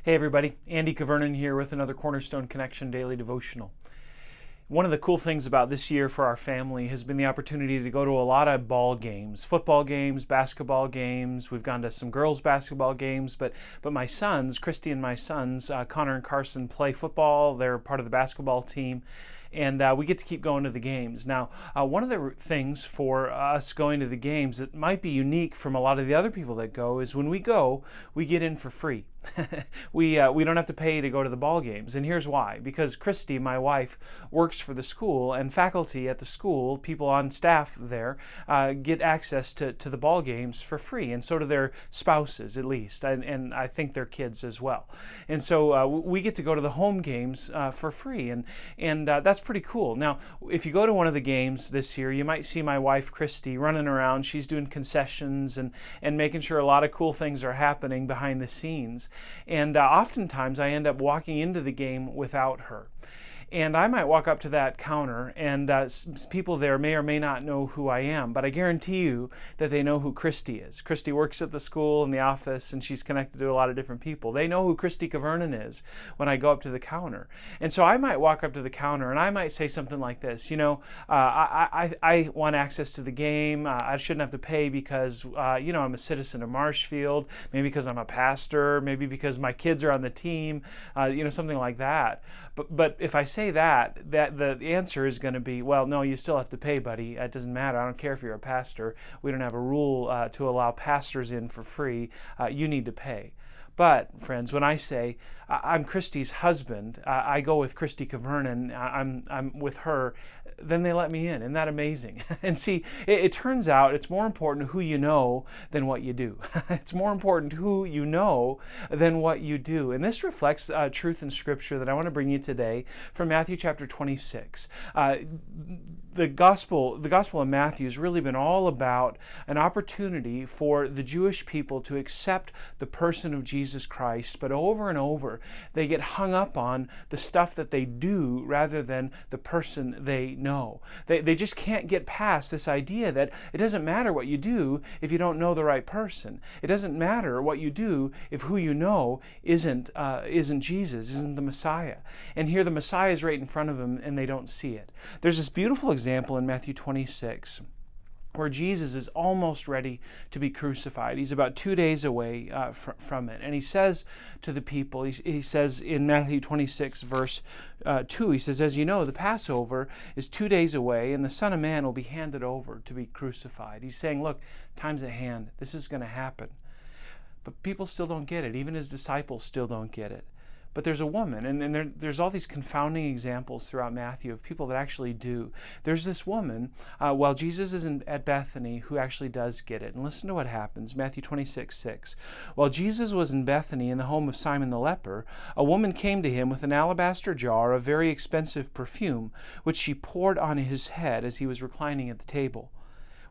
Hey everybody, Andy Kvernen here with another Cornerstone Connection Daily Devotional. One of the cool things about this year for our family has been the opportunity to go to a lot of ball games, football games, basketball games. We've gone to some girls' basketball games, but my sons, Christy and my sons, Connor and Carson, play football. They're part of the basketball team. And we get to keep going to the games. Now, one of the things for us going to the games that might be unique from a lot of the other people that go is when we go, we get in for free. we don't have to pay to go to the ball games. And here's why. Because Christy, my wife, works for the school, and faculty at the school, people on staff there, get access to the ball games for free. And so do their spouses, at least. And I think their kids as well. And so we get to go to the home games for free. And that's pretty cool. Now, if you go to one of the games this year, you might see my wife, Christy, running around. She's doing concessions and making sure a lot of cool things are happening behind the scenes. And oftentimes I end up walking into the game without her. And I might walk up to that counter, and people there may or may not know who I am, but I guarantee you that they know who Christy is. Christy works at the school in the office, and she's connected to a lot of different people. They know who Christy Kvernen is when I go up to the counter. And so I might walk up to the counter, and I might say something like this, I want access to the game. I shouldn't have to pay because, I'm a citizen of Marshfield, maybe because I'm a pastor, maybe because my kids are on the team, something like that. But if I say that the answer is going to be, well, no, you still have to pay, buddy. It doesn't matter. I don't care if you're a pastor. We don't have a rule to allow pastors in for free. You need to pay. But, friends, when I say I'm Christy's husband, I go with Christy Kvernen, I'm with her, then they let me in. Isn't that amazing? And see, it turns out it's more important who you know than what you do. It's more important who you know than what you do. And this reflects truth in Scripture that I want to bring you today from Matthew chapter 26. The Gospel of Matthew has really been all about an opportunity for the Jewish people to accept the person of Jesus Christ, but over and over they get hung up on the stuff that they do rather than the person they know. They just can't get past this idea that it doesn't matter what you do if you don't know the right person. It doesn't matter what you do if who you know isn't Jesus, isn't the Messiah. And here the Messiah is right in front of them and they don't see it. There's this beautiful example in Matthew 26 where Jesus is almost ready to be crucified. He's about 2 days away from it. And he says to the people, he says in Matthew 26 verse 2, he says, as you know, the Passover is 2 days away and the Son of Man will be handed over to be crucified. He's saying, look, time's at hand. This is going to happen. But people still don't get it. Even his disciples still don't get it. But there's a woman, and there's all these confounding examples throughout Matthew of people that actually do. There's this woman, while Jesus is at Bethany, who actually does get it. And listen to what happens, Matthew 26:6. While Jesus was in Bethany in the home of Simon the leper, a woman came to him with an alabaster jar of very expensive perfume, which she poured on his head as he was reclining at the table.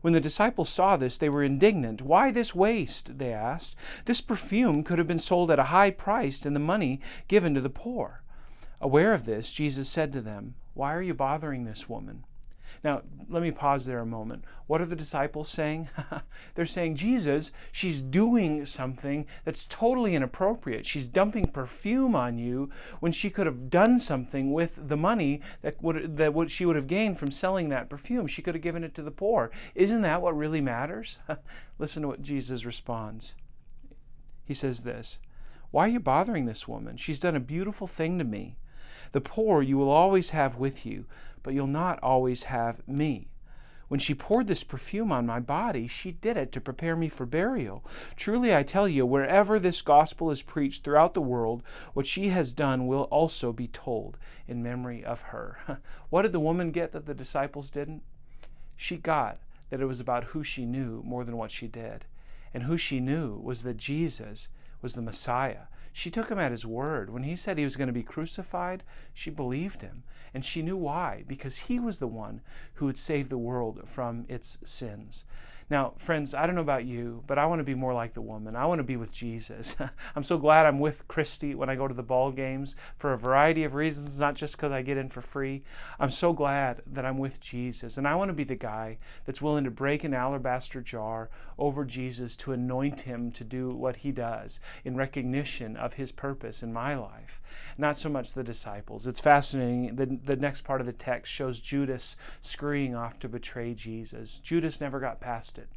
When the disciples saw this, they were indignant. Why this waste? They asked. This perfume could have been sold at a high price and the money given to the poor. Aware of this, Jesus said to them, why are you bothering this woman? Now, let me pause there a moment. What are the disciples saying? They're saying, Jesus, she's doing something that's totally inappropriate. She's dumping perfume on you when she could have done something with the money that she would have gained from selling that perfume. She could have given it to the poor. Isn't that what really matters? Listen to what Jesus responds. He says this, why are you bothering this woman? She's done a beautiful thing to me. The poor you will always have with you, but you'll not always have me. When she poured this perfume on my body, she did it to prepare me for burial. Truly I tell you, wherever this gospel is preached throughout the world, what she has done will also be told in memory of her. What did the woman get that the disciples didn't? She got that it was about who she knew more than what she did. And who she knew was that Jesus was the Messiah. She took him at his word. When he said he was going to be crucified, she believed him. And she knew why, because he was the one who would save the world from its sins. Now, friends, I don't know about you, but I want to be more like the woman. I want to be with Jesus. I'm so glad I'm with Christy when I go to the ball games for a variety of reasons, not just because I get in for free. I'm so glad that I'm with Jesus. And I want to be the guy that's willing to break an alabaster jar over Jesus to anoint him to do what he does in recognition of his purpose in my life. Not so much the disciples. It's fascinating. The next part of the text shows Judas scurrying off to betray Jesus. Judas never got past it.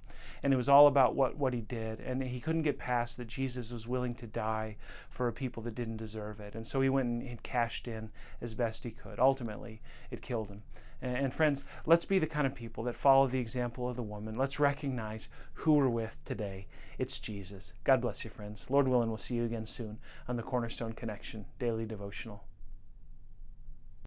And it was all about what he did. And he couldn't get past that Jesus was willing to die for a people that didn't deserve it. And so he went and cashed in as best he could. Ultimately, it killed him. And friends, let's be the kind of people that follow the example of the woman. Let's recognize who we're with today. It's Jesus. God bless you, friends. Lord willing, we'll see you again soon on the Cornerstone Connection Daily Devotional.